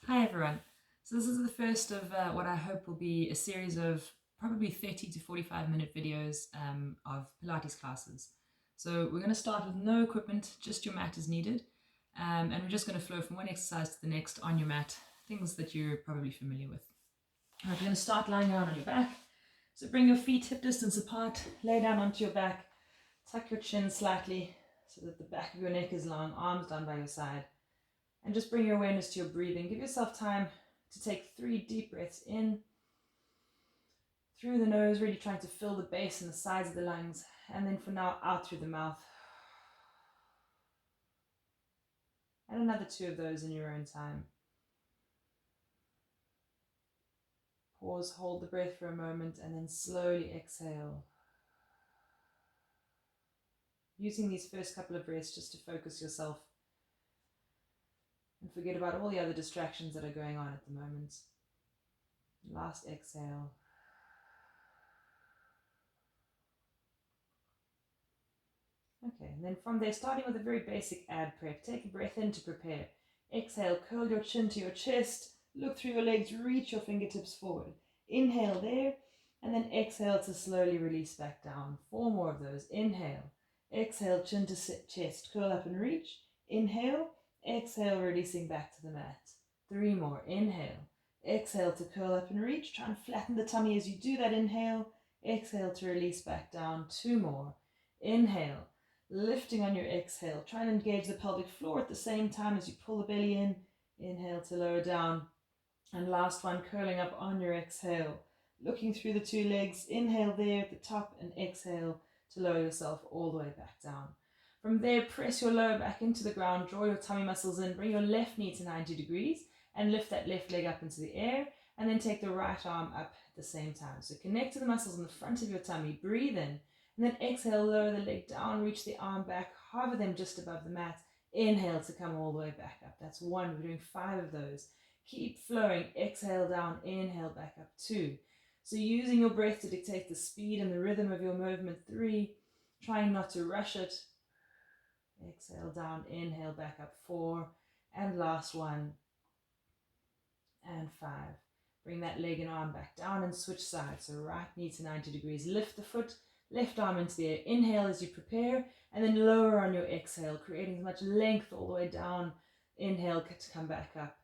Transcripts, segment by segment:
Hi everyone. So this is the first of what I hope will be a series of probably 30 to 45-minute videos of Pilates classes. So we're going to start with no equipment, just your mat is needed. And we're just going to flow from one exercise to the next on your mat, things that you're probably familiar with. All right, we're going to start lying down on your back. So bring your feet hip distance apart, lay down onto your back, tuck your chin slightly so that the back of your neck is long, arms down by your side. And just bring your awareness to your breathing. Give yourself time to take 3 deep breaths in through the nose, really trying to fill the base and the sides of the lungs. And then for now, out through the mouth. And another 2 of those in your own time. Pause, hold the breath for a moment, and then slowly exhale. Using these first couple of breaths just to focus yourself and forget about all the other distractions that are going on at the moment. Last exhale. Okay, and then from there, starting with a very basic ab prep, take a breath in to prepare. Exhale, curl your chin to your chest, look through your legs, reach your fingertips forward. Inhale there, and then exhale to slowly release back down. 4 more of those. Inhale, exhale, chin to chest, curl up and reach. Inhale, exhale, releasing back to the mat. 3 more. Inhale, exhale to curl up and reach. Try and flatten the tummy as you do that. Inhale, exhale to release back down. 2 more. Inhale, lifting on your exhale. Try and engage the pelvic floor at the same time as you pull the belly in. Inhale to lower down. And last one, curling up on your exhale. Looking through the 2 legs. Inhale there at the top and exhale to lower yourself all the way back down. From there, press your lower back into the ground. Draw your tummy muscles in. Bring your left knee to 90 degrees and lift that left leg up into the air. And then take the right arm up at the same time. So connect to the muscles in the front of your tummy. Breathe in. And then exhale, lower the leg down, reach the arm back, hover them just above the mat. Inhale to come all the way back up. That's 1. We're doing 5 of those. Keep flowing. Exhale down, inhale back up. 2. So using your breath to dictate the speed and the rhythm of your movement. 3. Trying not to rush it. Exhale down, inhale back up. 4. And last one. And 5. Bring that leg and arm back down and switch sides. So right knee to 90 degrees. Lift the foot. Left arm into the air. Inhale as you prepare, and then lower on your exhale, creating as much length all the way down. Inhale to come back up.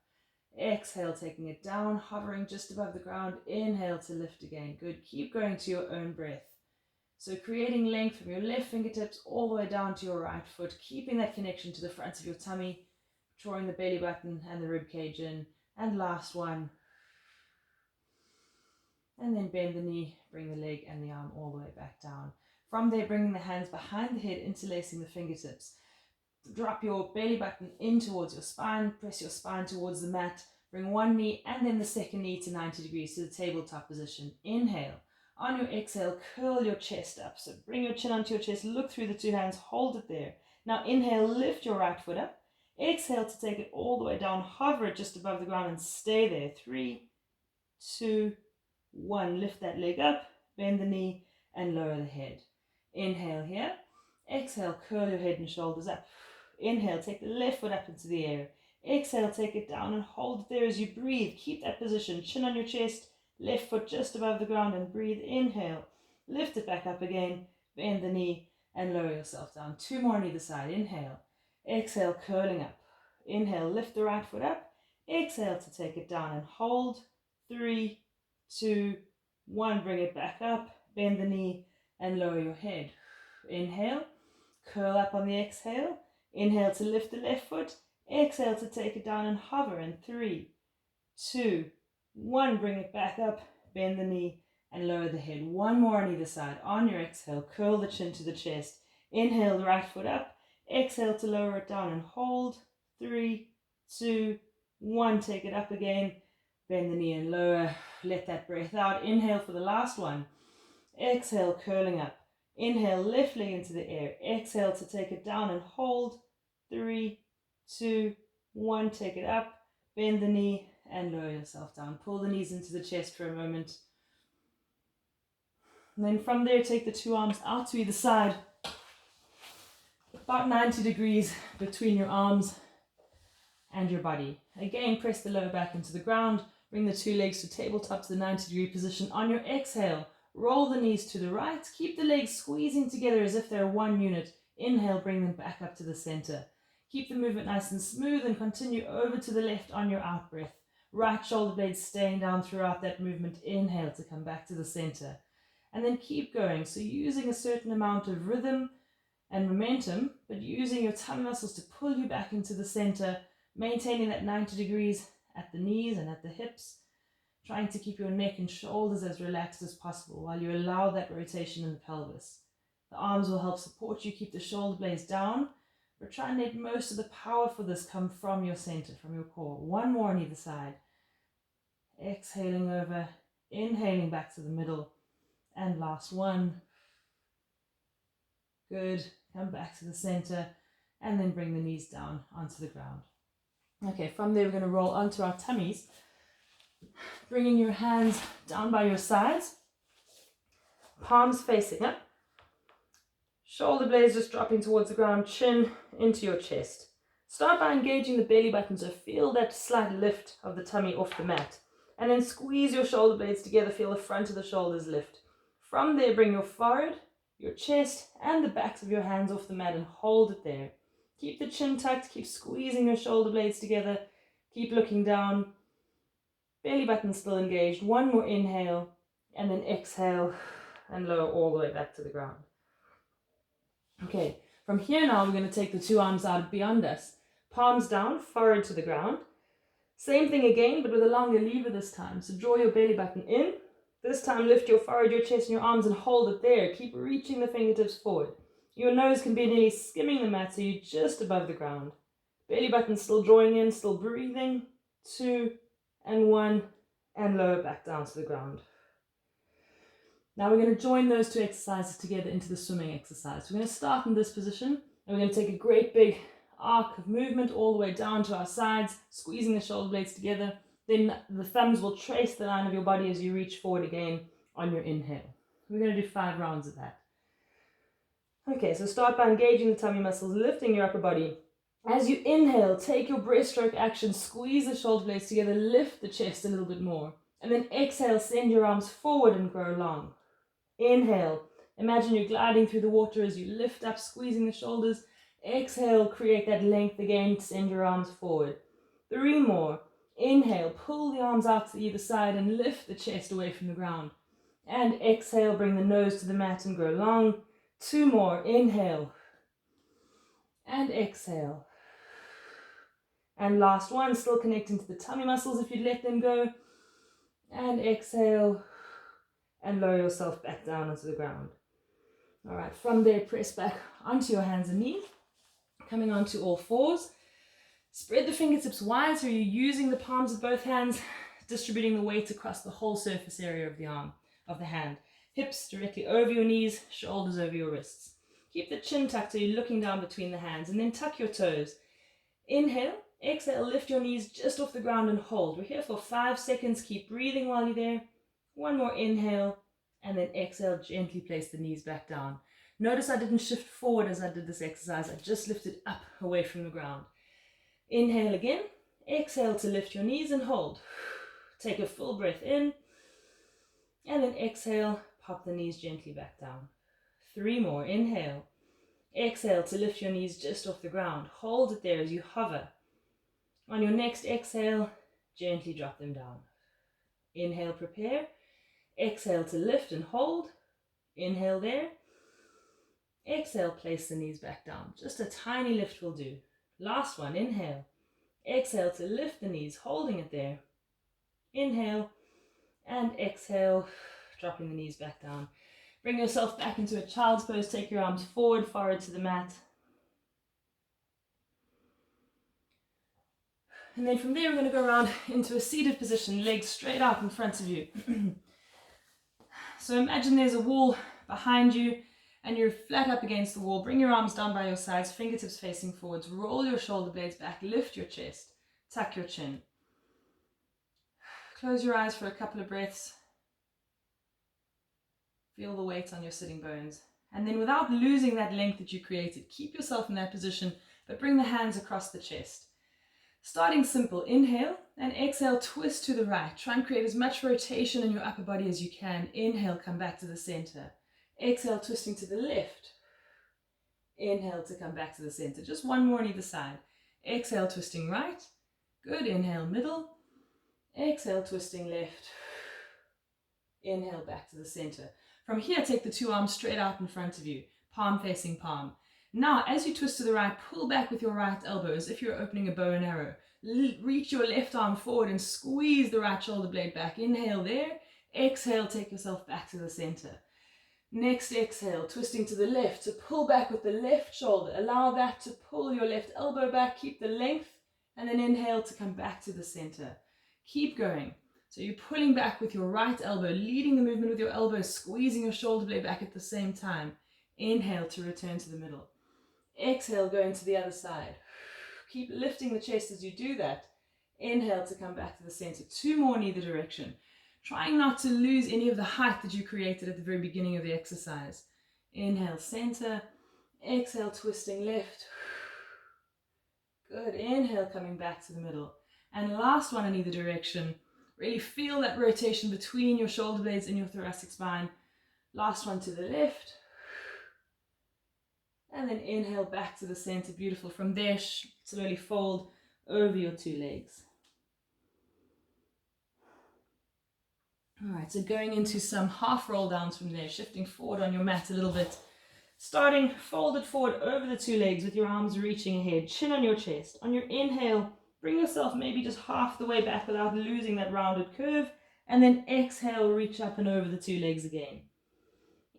Exhale, taking it down, hovering just above the ground. Inhale to lift again. Good. Keep going to your own breath. So creating length from your left fingertips all the way down to your right foot, keeping that connection to the front of your tummy, drawing the belly button and the rib cage in. And last one. And then bend the knee, bring the leg and the arm all the way back down. From there, bringing the hands behind the head, interlacing the fingertips. Drop your belly button in towards your spine, press your spine towards the mat. Bring one knee and then the second knee to 90 degrees to the tabletop position. Inhale. On your exhale, curl your chest up. So bring your chin onto your chest, look through the 2 hands, hold it there. Now inhale, lift your right foot up. Exhale to take it all the way down, hover it just above the ground and stay there. 3, 2, 1, lift that leg up, bend the knee and lower the head. Inhale here. Exhale, curl your head and shoulders up. Inhale, take the left foot up into the air. Exhale, take it down and hold it there as you breathe. Keep that position, chin on your chest, left foot just above the ground and breathe. Inhale, lift it back up again, bend the knee and lower yourself down. 2 more on either side. Inhale, exhale, curling up. Inhale, lift the right foot up. Exhale to take it down and hold. 3, 2, 1, bring it back up, bend the knee and lower your head. Inhale, curl up on the exhale. Inhale to lift the left foot. Exhale to take it down and hover in 3, 2, 1, bring it back up, bend the knee and lower the head. 1 more on either side. On your exhale, curl the chin to the chest. Inhale the right foot up. Exhale to lower it down and hold. 3, 2, 1, take it up again. Bend the knee and lower. Let that breath out. Inhale for the last one. Exhale, curling up. Inhale, lift leg into the air. Exhale to take it down and hold. 3, 2, 1, take it up. Bend the knee and lower yourself down. Pull the knees into the chest for a moment. And then from there, take the 2 arms out to either side. About 90 degrees between your arms. and your body. Again, press the lower back into the ground. Bring the two legs to tabletop to the 90-degree position. On your exhale, roll the knees to the right. Keep the legs squeezing together as if they're one unit. Inhale, bring them back up to the center. Keep the movement nice and smooth and continue over to the left on your out breath. Right shoulder blades staying down throughout that movement. Inhale to come back to the center. And then keep going. So using a certain amount of rhythm and momentum, but using your tummy muscles to pull you back into the center, maintaining that 90 degrees at the knees and at the hips, trying to keep your neck and shoulders as relaxed as possible while you allow that rotation in the pelvis. The arms will help support you, keep the shoulder blades down, but try and let most of the power for this come from your center, from your core. One more on either side. Exhaling over, inhaling back to the middle, and last one. Good. Come back to the center and then bring the knees down onto the ground. Okay, from there we're going to roll onto our tummies, bringing your hands down by your sides, palms facing up, shoulder blades just dropping towards the ground, chin into your chest. Start by engaging the belly button, so feel that slight lift of the tummy off the mat, and then squeeze your shoulder blades together, feel the front of the shoulders lift. From there, bring your forehead, your chest and the backs of your hands off the mat and hold it there. Keep the chin tucked, keep squeezing your shoulder blades together, keep looking down, belly button still engaged. One more inhale and then exhale and lower all the way back to the ground. Okay, from here now we're going to take the two arms out beyond us, palms down, forehead to the ground. Same thing again, but with a longer lever this time. So draw your belly button in. This time lift your forehead, your chest and your arms and hold it there. Keep reaching the fingertips forward. Your nose can be nearly skimming the mat, so you're just above the ground. Belly button still drawing in, still breathing. 2 and 1 and lower back down to the ground. Now we're going to join those two exercises together into the swimming exercise. We're going to start in this position and we're going to take a great big arc of movement all the way down to our sides, squeezing the shoulder blades together. Then the thumbs will trace the line of your body as you reach forward again on your inhale. We're going to do 5 rounds of that. Okay, so start by engaging the tummy muscles, lifting your upper body. As you inhale, take your breaststroke action, squeeze the shoulder blades together, lift the chest a little bit more. And then exhale, send your arms forward and grow long. Inhale, imagine you're gliding through the water as you lift up, squeezing the shoulders. Exhale, create that length again, send your arms forward. 3 more. Inhale, pull the arms out to either side and lift the chest away from the ground. And exhale, bring the nose to the mat and grow long. 2 more. Inhale. And exhale. And last one, still connecting to the tummy muscles if you'd let them go. And exhale. And lower yourself back down onto the ground. All right, from there, press back onto your hands and knees. Coming onto all fours. Spread the fingertips wide so you're using the palms of both hands, distributing the weight across the whole surface area of the arm, of the hand. Hips directly over your knees, shoulders over your wrists. Keep the chin tucked so you're looking down between the hands, and then tuck your toes. Inhale, exhale, lift your knees just off the ground and hold. We're here for 5 seconds. Keep breathing while you're there. 1 more inhale, and then exhale, gently place the knees back down. Notice I didn't shift forward as I did this exercise. I just lifted up away from the ground. Inhale again. Exhale to lift your knees and hold. Take a full breath in. And then exhale, pop the knees gently back down. 3 more. Inhale. Exhale to lift your knees just off the ground. Hold it there as you hover. On your next exhale, gently drop them down. Inhale, prepare. Exhale to lift and hold. Inhale there. Exhale, place the knees back down. Just a tiny lift will do. Last one, inhale. Exhale to lift the knees, holding it there. Inhale and exhale, dropping the knees back down. Bring yourself back into a child's pose. Take your arms forward, forehead to the mat. And then from there, we're going to go around into a seated position, legs straight out in front of you. So imagine there's a wall behind you and you're flat up against the wall. Bring your arms down by your sides, fingertips facing forwards. Roll your shoulder blades back, lift your chest, tuck your chin. Close your eyes for a couple of breaths. Feel the weight on your sitting bones. And then without losing that length that you created, keep yourself in that position, but bring the hands across the chest. Starting simple, inhale and exhale, twist to the right. Try and create as much rotation in your upper body as you can. Inhale, come back to the center. Exhale, twisting to the left. Inhale to come back to the center. Just one more on either side. Exhale, twisting right. Good, inhale, middle. Exhale, twisting left. Inhale, back to the center. From here, take the two arms straight out in front of you, palm facing palm. Now, as you twist to the right, pull back with your right elbow as if you're opening a bow and arrow. Reach your left arm forward and squeeze the right shoulder blade back. Inhale there. Exhale, take yourself back to the center. Next exhale, twisting to the left. So pull back with the left shoulder. Allow that to pull your left elbow back. Keep the length. And then inhale to come back to the center. Keep going. So you're pulling back with your right elbow, leading the movement with your elbow, squeezing your shoulder blade back at the same time. Inhale to return to the middle. Exhale, going to the other side. Keep lifting the chest as you do that. Inhale to come back to the center. Two more in either direction. Trying not to lose any of the height that you created at the very beginning of the exercise. Inhale, center. Exhale, twisting left. Good. Inhale, coming back to the middle. And last one in either direction. Really feel that rotation between your shoulder blades and your thoracic spine. Last one to the left. And then inhale back to the center. Beautiful. From there, slowly fold over your two legs. All right, so going into some half roll downs from there, shifting forward on your mat a little bit. Starting folded forward over the two legs with your arms reaching ahead, chin on your chest. On your inhale, bring yourself maybe just half the way back without losing that rounded curve. And then exhale, reach up and over the two legs again.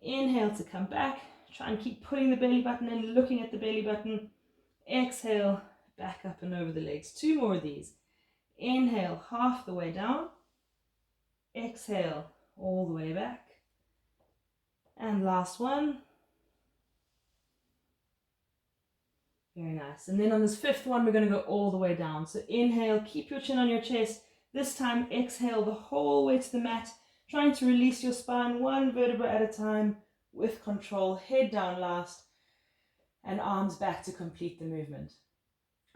Inhale to come back. Try and keep putting the belly button in, looking at the belly button. Exhale, back up and over the legs. Two more of these. Inhale, half the way down. Exhale, all the way back. And last one. Very nice. And then on this fifth one, we're going to go all the way down. So inhale, keep your chin on your chest. This time, exhale the whole way to the mat, trying to release your spine one vertebra at a time with control. Head down last and arms back to complete the movement.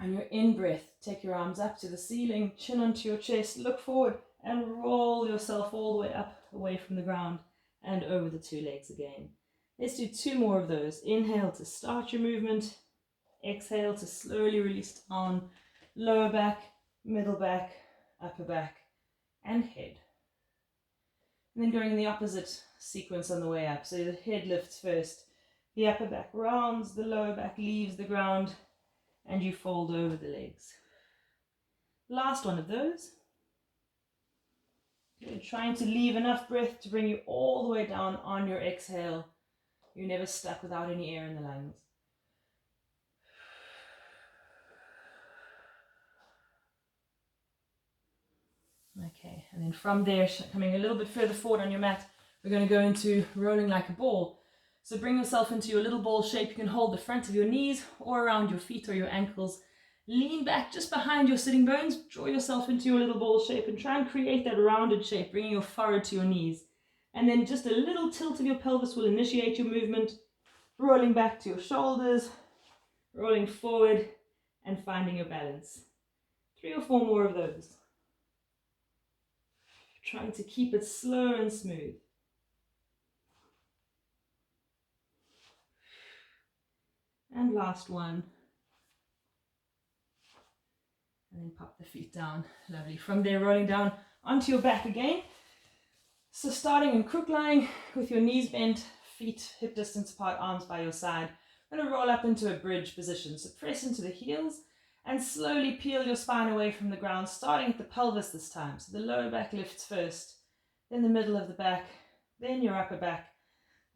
On your in-breath, take your arms up to the ceiling, chin onto your chest, look forward and roll yourself all the way up, away from the ground and over the two legs again. Let's do two more of those. Inhale to start your movement. Exhale to slowly release down, lower back, middle back, upper back, and head. And then going in the opposite sequence on the way up. So the head lifts first, the upper back rounds, the lower back leaves the ground, and you fold over the legs. Last one of those. Good. Trying to leave enough breath to bring you all the way down on your exhale. You're never stuck without any air in the lungs. Okay, and then from there, coming a little bit further forward on your mat, we're going to go into rolling like a ball. So bring yourself into your little ball shape. You can hold the front of your knees or around your feet or your ankles. Lean back just behind your sitting bones. Draw yourself into your little ball shape and try and create that rounded shape, bringing your forehead to your knees. And then just a little tilt of your pelvis will initiate your movement. Rolling back to your shoulders, rolling forward and finding your balance. 3 or 4 more of those. Trying to keep it slow and smooth. And last one. And then pop the feet down. Lovely. From there, rolling down onto your back again. So starting in crook lying with your knees bent, feet hip distance apart, arms by your side. I'm going to roll up into a bridge position. So press into the heels and slowly peel your spine away from the ground, starting at the pelvis this time. So the lower back lifts first, then the middle of the back, then your upper back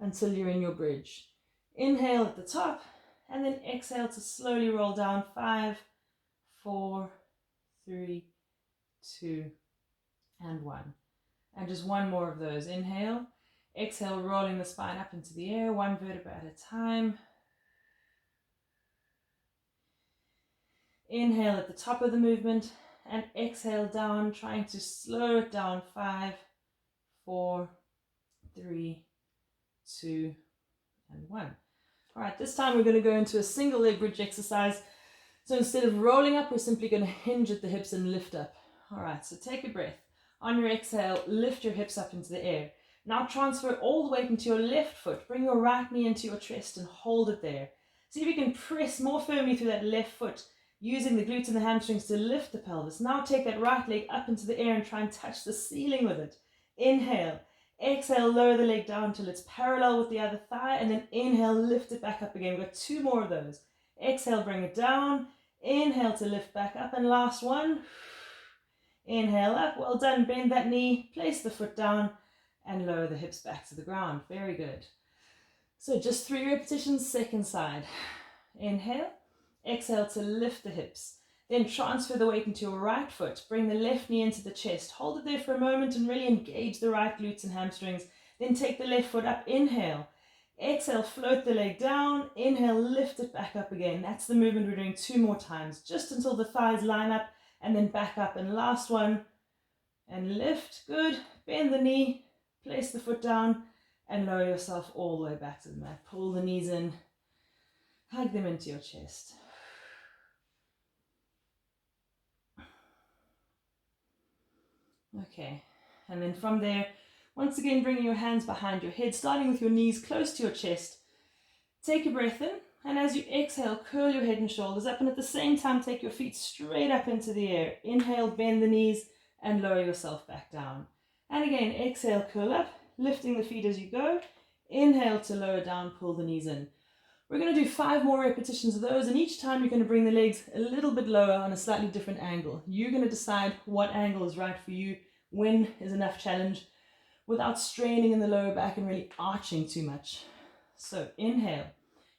until you're in your bridge. Inhale at the top and then exhale to slowly roll down. 5, 4, 3, 2, and 1. And just one more of those. Inhale, exhale, rolling the spine up into the air, one vertebra at a time. Inhale at the top of the movement and exhale down, trying to slow it down. 5, 4, 3, 2, and 1. All right, this time we're going to go into a single leg bridge exercise. So instead of rolling up, we're simply going to hinge at the hips and lift up. All right, so take a breath. On your exhale, lift your hips up into the air. Now transfer all the weight into your left foot. Bring your right knee into your chest and hold it there. See if you can press more firmly through that left foot, using the glutes and the hamstrings to lift the pelvis. Now take that right leg up into the air and try and touch the ceiling with it. Inhale. Exhale, lower the leg down until it's parallel with the other thigh, and then inhale, lift it back up again. We've got 2 more of those. Exhale, bring it down. Inhale to lift back up, and last one. Inhale up, well done. Bend that knee, place the foot down, and lower the hips back to the ground. Very good. So just 3 repetitions, second side. Inhale, exhale to lift the hips. Then transfer the weight into your right foot. Bring the left knee into the chest. Hold it there for a moment and really engage the right glutes and hamstrings. Then take the left foot up. Inhale. Exhale, float the leg down. Inhale, lift it back up again. That's the movement we're doing 2 more times, just until the thighs line up, and then back up. And last one. And lift. Good. Bend the knee. Place the foot down and lower yourself all the way back to the mat. Pull the knees in. Hug them into your chest. Okay, and then from there, once again, bringing your hands behind your head, starting with your knees close to your chest. Take a breath in, and as you exhale, curl your head and shoulders up, and at the same time, take your feet straight up into the air. Inhale, bend the knees, and lower yourself back down. And again, exhale, curl up, lifting the feet as you go. Inhale to lower down, pull the knees in. We're going to do 5 more repetitions of those, and each time you're going to bring the legs a little bit lower on a slightly different angle. You're going to decide what angle is right for you, when is enough challenge, without straining in the lower back and really arching too much. So inhale,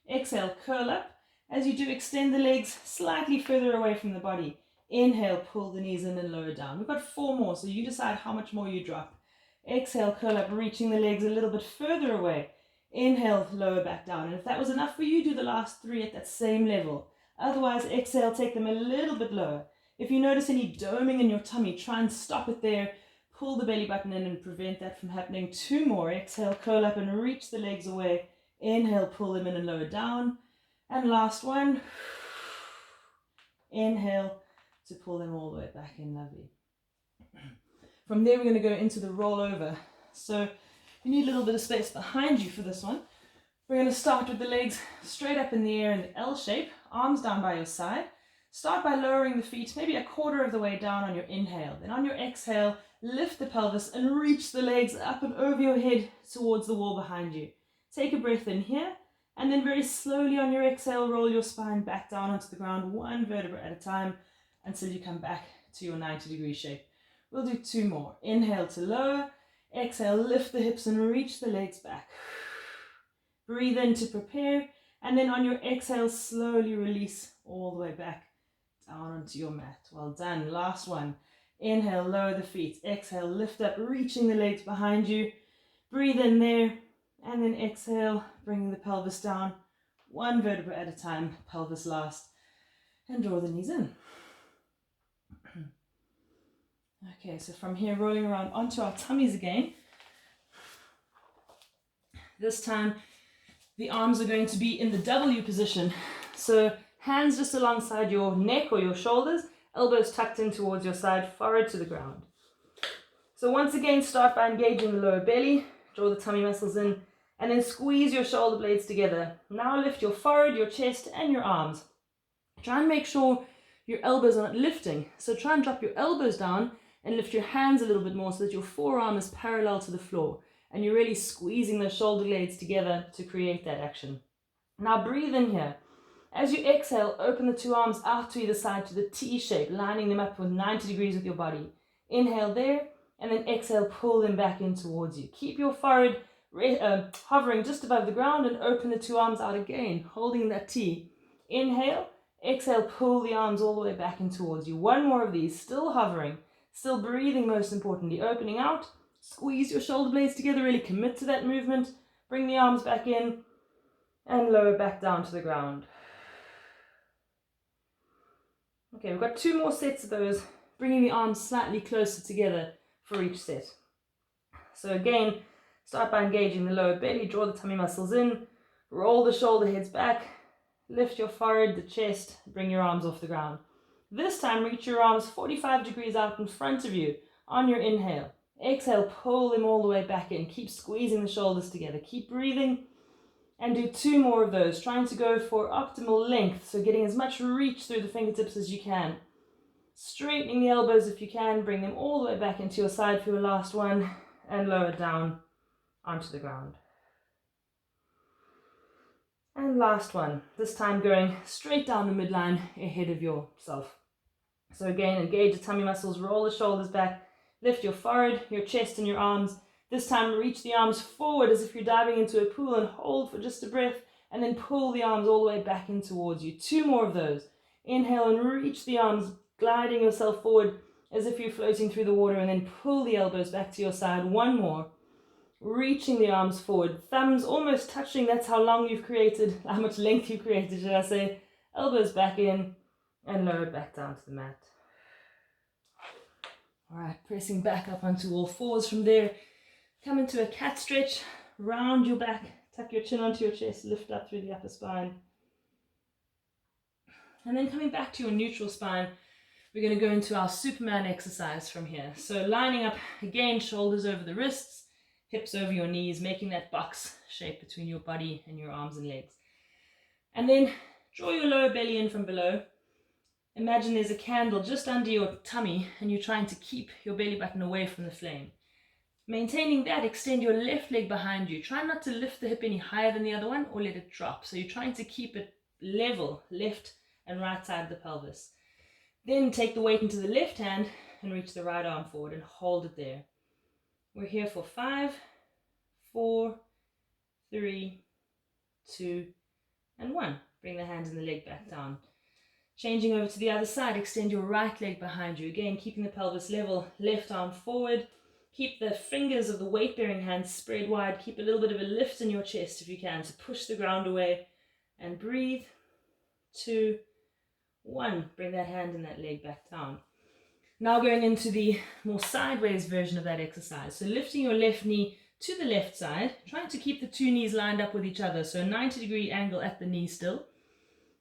exhale, curl up. As you do, extend the legs slightly further away from the body. Inhale, pull the knees in and lower down. We've got 4 more, so you decide how much more you drop. Exhale, curl up, reaching the legs a little bit further away. Inhale, lower back down. And if that was enough for you, do the last 3 at that same level. Otherwise, exhale, take them a little bit lower. If you notice any doming in your tummy, try and stop it there. Pull the belly button in and prevent that from happening. 2 more. Exhale, curl up and reach the legs away. Inhale, pull them in and lower down. And last one. Inhale to pull them all the way back in. Lovely. From there, we're going to go into the rollover. So you need a little bit of space behind you for this one. We're going to start with the legs straight up in the air in the L shape, arms down by your side. Start by lowering the feet maybe a quarter of the way down on your inhale. Then on your exhale, lift the pelvis and reach the legs up and over your head towards the wall behind you. Take a breath in here, and then very slowly on your exhale, roll your spine back down onto the ground, 1 vertebra at a time, until you come back to your 90-degree shape. We'll do 2 more. Inhale to lower. Exhale, lift the hips and reach the legs back. Breathe in to prepare, and then on your exhale, slowly release all the way back down onto your mat. Well done. Last one. Inhale, lower the feet. Exhale, lift up, reaching the legs behind you. Breathe in there, and then exhale, bringing the pelvis down, 1 vertebra at a time, pelvis last, and draw the knees in. Okay, so from here, rolling around onto our tummies again. This time, the arms are going to be in the W position. So hands just alongside your neck or your shoulders, elbows tucked in towards your side, forehead to the ground. So once again, start by engaging the lower belly, draw the tummy muscles in, and then squeeze your shoulder blades together. Now lift your forehead, your chest, and your arms. Try and make sure your elbows are not lifting. So try and drop your elbows down and lift your hands a little bit more so that your forearm is parallel to the floor. And you're really squeezing those shoulder blades together to create that action. Now breathe in here. As you exhale, open the 2 arms out to either side to the T shape, lining them up with 90 degrees with your body. Inhale there, and then exhale, pull them back in towards you. Keep your forehead hovering just above the ground and open the 2 arms out again, holding that T. Inhale, exhale, pull the arms all the way back in towards you. 1 more of these, still hovering. Still breathing, most importantly, opening out. Squeeze your shoulder blades together, really commit to that movement. Bring the arms back in and lower back down to the ground. Okay, we've got 2 more sets of those, bringing the arms slightly closer together for each set. So again, start by engaging the lower belly, draw the tummy muscles in, roll the shoulder heads back, Lift your forehead, the chest, bring your arms off the ground. This time, reach your arms 45 degrees out in front of you on your inhale. Exhale, pull them all the way back in. Keep squeezing the shoulders together. Keep breathing and do 2 more of those, trying to go for optimal length, so getting as much reach through the fingertips as you can. Straightening the elbows if you can, bring them all the way back into your side for your last one, and lower down onto the ground. And last one, this time going straight down the midline ahead of yourself. So again, engage the tummy muscles, roll the shoulders back, lift your forehead, your chest and your arms. This time reach the arms forward as if you're diving into a pool and hold for just a breath, and then pull the arms all the way back in towards you. 2 more of those. Inhale and reach the arms, gliding yourself forward as if you're floating through the water, and then pull the elbows back to your side. 1 more. Reaching the arms forward, thumbs almost touching, that's how long you've created, how much length you've created, should I say. Elbows back in and lower back down to the mat. Alright, pressing back up onto all fours from there. Come into a cat stretch, round your back, tuck your chin onto your chest, lift up through the upper spine. And then coming back to your neutral spine, we're going to go into our Superman exercise from here. So lining up, again, shoulders over the wrists, hips over your knees, making that box shape between your body and your arms and legs. And then draw your lower belly in from below. Imagine there's a candle just under your tummy and you're trying to keep your belly button away from the flame. Maintaining that, extend your left leg behind you. Try not to lift the hip any higher than the other one or let it drop. So you're trying to keep it level, left and right side of the pelvis. Then take the weight into the left hand and reach the right arm forward and hold it there. We're here for 5, 4, 3, 2, and 1. Bring the hands and the leg back down. Changing over to the other side, extend your right leg behind you. Again, keeping the pelvis level, left arm forward. Keep the fingers of the weight-bearing hands spread wide. Keep a little bit of a lift in your chest if you can to push the ground away. And breathe. 2, 1. Bring that hand and that leg back down. Now going into the more sideways version of that exercise. So lifting your left knee to the left side, trying to keep the 2 knees lined up with each other. So a 90-degree angle at the knee still.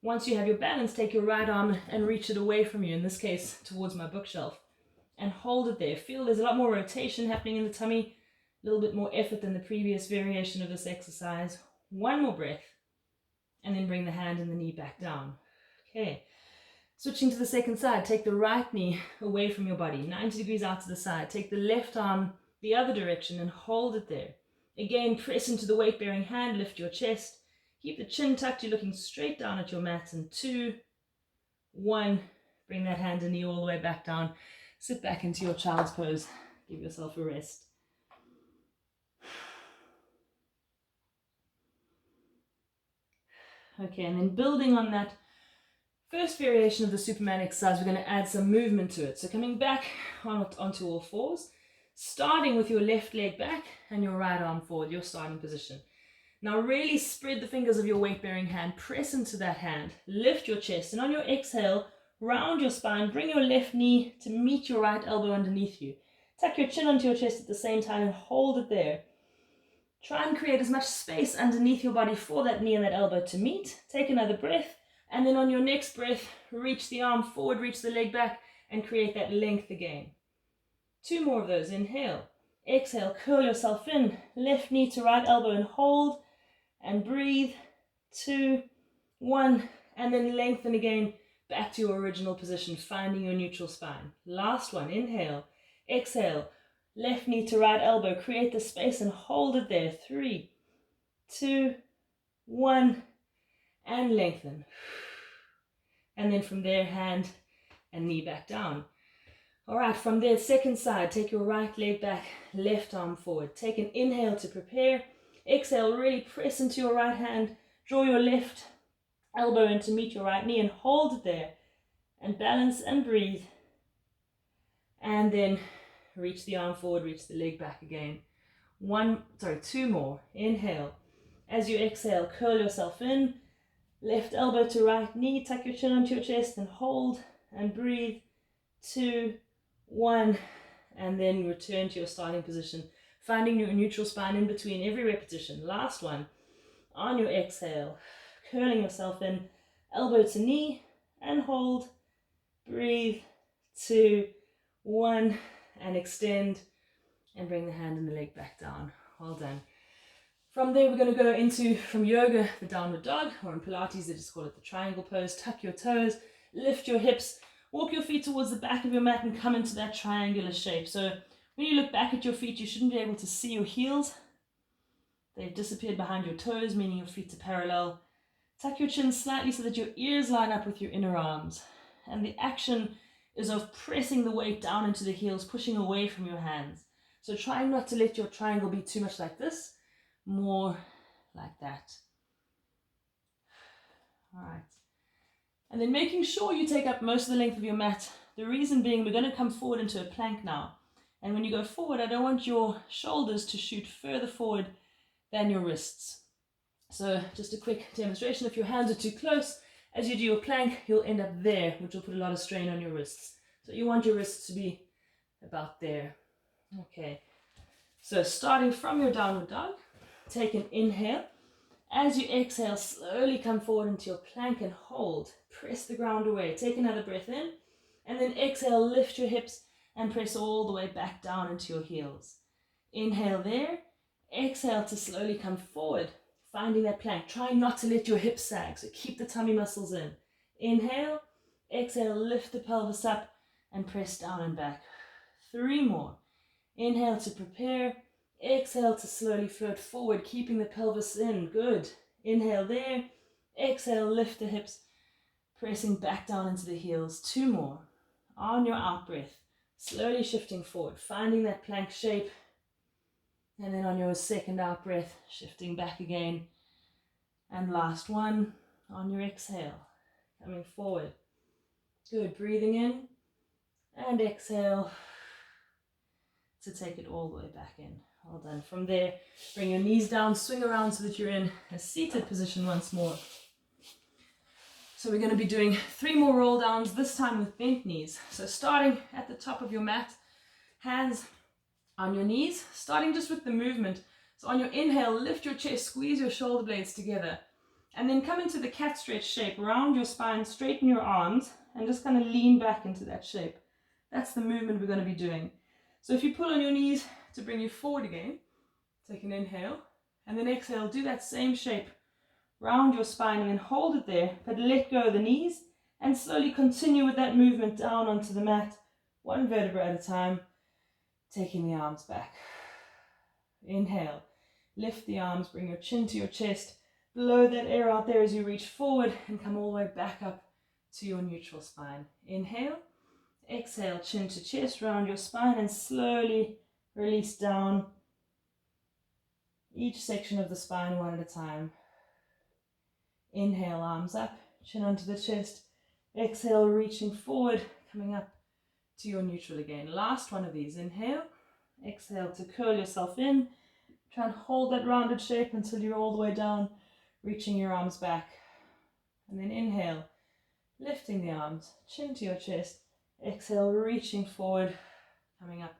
Once you have your balance, take your right arm and reach it away from you, in this case towards my bookshelf, and hold it there. Feel there's a lot more rotation happening in the tummy, a little bit more effort than the previous variation of this exercise. 1 more breath, and then bring the hand and the knee back down. Okay, switching to the second side, take the right knee away from your body, 90 degrees out to the side. Take the left arm the other direction and hold it there. Again, press into the weight-bearing hand, lift your chest. Keep the chin tucked, you're looking straight down at your mat. And 2, 1, bring that hand and knee all the way back down. Sit back into your child's pose. Give yourself a rest. Okay, and then building on that first variation of the Superman exercise, we're going to add some movement to it. So coming back onto all fours, starting with your left leg back and your right arm forward, your starting position. Now really spread the fingers of your weight-bearing hand, press into that hand, lift your chest, and on your exhale, round your spine, bring your left knee to meet your right elbow underneath you. Tuck your chin onto your chest at the same time and hold it there. Try and create as much space underneath your body for that knee and that elbow to meet. Take another breath, and then on your next breath, reach the arm forward, reach the leg back, and create that length again. 2 more of those. Inhale. Exhale, curl yourself in, left knee to right elbow and hold, and breathe. 2, 1, and then lengthen again back to your original position, finding your neutral spine. Last one. Inhale. Exhale. Left knee to right elbow. Create the space and hold it there. 3, 2, 1, and lengthen. And then from there, hand and knee back down. All right, from there, second side, take your right leg back, left arm forward. Take an inhale to prepare. Exhale, really press into your right hand. Draw your left elbow in to meet your right knee and hold it there. And balance and breathe. And then reach the arm forward, reach the leg back again. 2 more. Inhale. As you exhale, curl yourself in. Left elbow to right knee, tuck your chin onto your chest and hold and breathe. 2, 1, and then return to your starting position, finding your neutral spine in between every repetition. Last one. On your exhale, curling yourself in, elbow to knee, and hold. Breathe, 2, 1, and extend, and bring the hand and the leg back down. Well done. From there, we're going to go into, from yoga, the downward dog, or in Pilates, they just call it the triangle pose. Tuck your toes, lift your hips, walk your feet towards the back of your mat, and come into that triangular shape. So when you look back at your feet, you shouldn't be able to see your heels. They've disappeared behind your toes, meaning your feet are parallel. Tuck your chin slightly so that your ears line up with your inner arms. And the action is of pressing the weight down into the heels, pushing away from your hands. So try not to let your triangle be too much like this, more like that. All right. And then making sure you take up most of the length of your mat. The reason being, we're going to come forward into a plank now. And when you go forward, I don't want your shoulders to shoot further forward than your wrists. So just a quick demonstration. If your hands are too close, as you do your plank, you'll end up there, which will put a lot of strain on your wrists. So you want your wrists to be about there. Okay. So starting from your downward dog, take an inhale. As you exhale, slowly come forward into your plank and hold. Press the ground away. Take another breath in. And then exhale, lift your hips and press all the way back down into your heels. Inhale there. Exhale to slowly come forward, finding that plank. Try not to let your hips sag, so keep the tummy muscles in. Inhale. Exhale, lift the pelvis up and press down and back. 3 more. Inhale to prepare. Exhale to slowly float forward, keeping the pelvis in. Good. Inhale there. Exhale, lift the hips, pressing back down into the heels. 2 more. On your out breath, slowly shifting forward, finding that plank shape. And then on your second out breath, shifting back again. And last one, on your exhale, coming forward. Good. Breathing in and exhale to take it all the way back in. Well done. From there, bring your knees down, swing around so that you're in a seated position once more. So we're going to be doing 3 more roll downs, this time with bent knees. So starting at the top of your mat, hands on your knees, starting just with the movement. So on your inhale, lift your chest, squeeze your shoulder blades together, and then come into the cat stretch shape. Round your spine, straighten your arms, and just kind of lean back into that shape. That's the movement we're going to be doing. So if you pull on your knees to bring you forward again, take an inhale, and then exhale, do that same shape. Round your spine and then hold it there, but let go of the knees, and slowly continue with that movement down onto the mat, 1 vertebra at a time. Taking the arms back. Inhale. Lift the arms. Bring your chin to your chest. Blow that air out there as you reach forward and come all the way back up to your neutral spine. Inhale. Exhale. Chin to chest. Round your spine and slowly release down each section of the spine 1 at a time. Inhale. Arms up. Chin onto the chest. Exhale. Reaching forward. Coming up to your neutral again. Last one of these. Inhale. Exhale to curl yourself in. Try and hold that rounded shape until you're all the way down, reaching your arms back. And then inhale, lifting the arms, chin to your chest. Exhale, reaching forward, coming up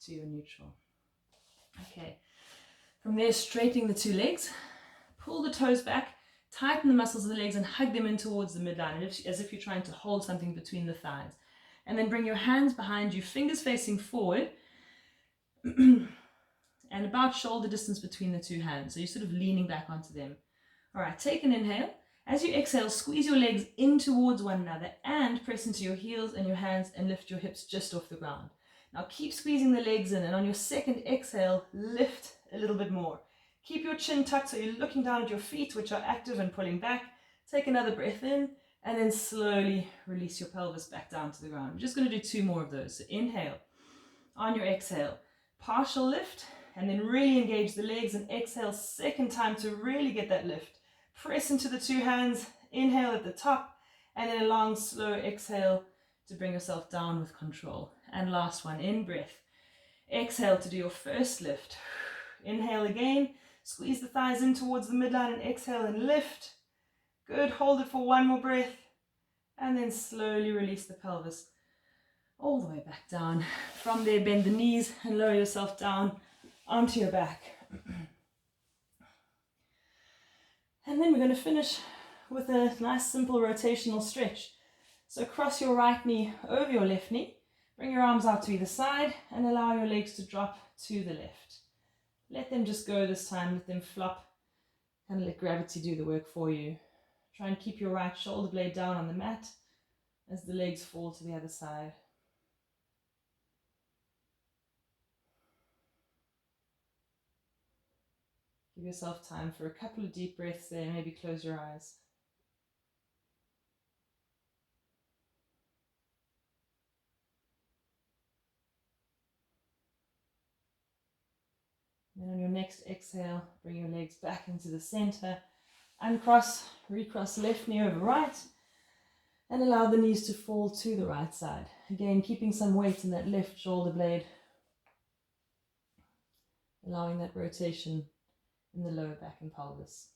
to your neutral. Okay. From there, straightening the 2 legs. Pull the toes back, tighten the muscles of the legs and hug them in towards the midline, as if you're trying to hold something between the thighs. And then bring your hands behind you, fingers facing forward, and about shoulder distance between the 2 hands. So you're sort of leaning back onto them. All right, take an inhale. As you exhale, squeeze your legs in towards one another and press into your heels and your hands and lift your hips just off the ground. Now keep squeezing the legs in, and on your second exhale, lift a little bit more. Keep your chin tucked so you're looking down at your feet, which are active and pulling back. Take another breath in, and then slowly release your pelvis back down to the ground. We're just going to do 2 more of those. So inhale. On your exhale, partial lift, and then really engage the legs, and exhale, second time to really get that lift. Press into the 2 hands, inhale at the top, and then a long, slow exhale to bring yourself down with control. And last one, in breath. Exhale to do your first lift. Inhale again, squeeze the thighs in towards the midline, and exhale and lift. Good, hold it for 1 more breath, and then slowly release the pelvis all the way back down. From there, bend the knees and lower yourself down onto your back. And then we're going to finish with a nice simple rotational stretch. So cross your right knee over your left knee, bring your arms out to either side and allow your legs to drop to the left. Let them just go this time, let them flop, kind of let gravity do the work for you. Try and keep your right shoulder blade down on the mat as the legs fall to the other side. Give yourself time for a couple of deep breaths there, maybe close your eyes. Then on your next exhale, bring your legs back into the center. Uncross, recross left knee over right, and allow the knees to fall to the right side. Again, keeping some weight in that left shoulder blade, allowing that rotation in the lower back and pelvis.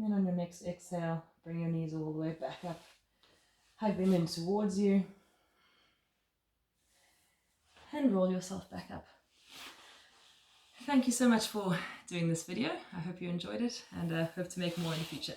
And then on your next exhale, bring your knees all the way back up. Hug them in towards you. And roll yourself back up. Thank you so much for doing this video. I hope you enjoyed it and hope to make more in the future.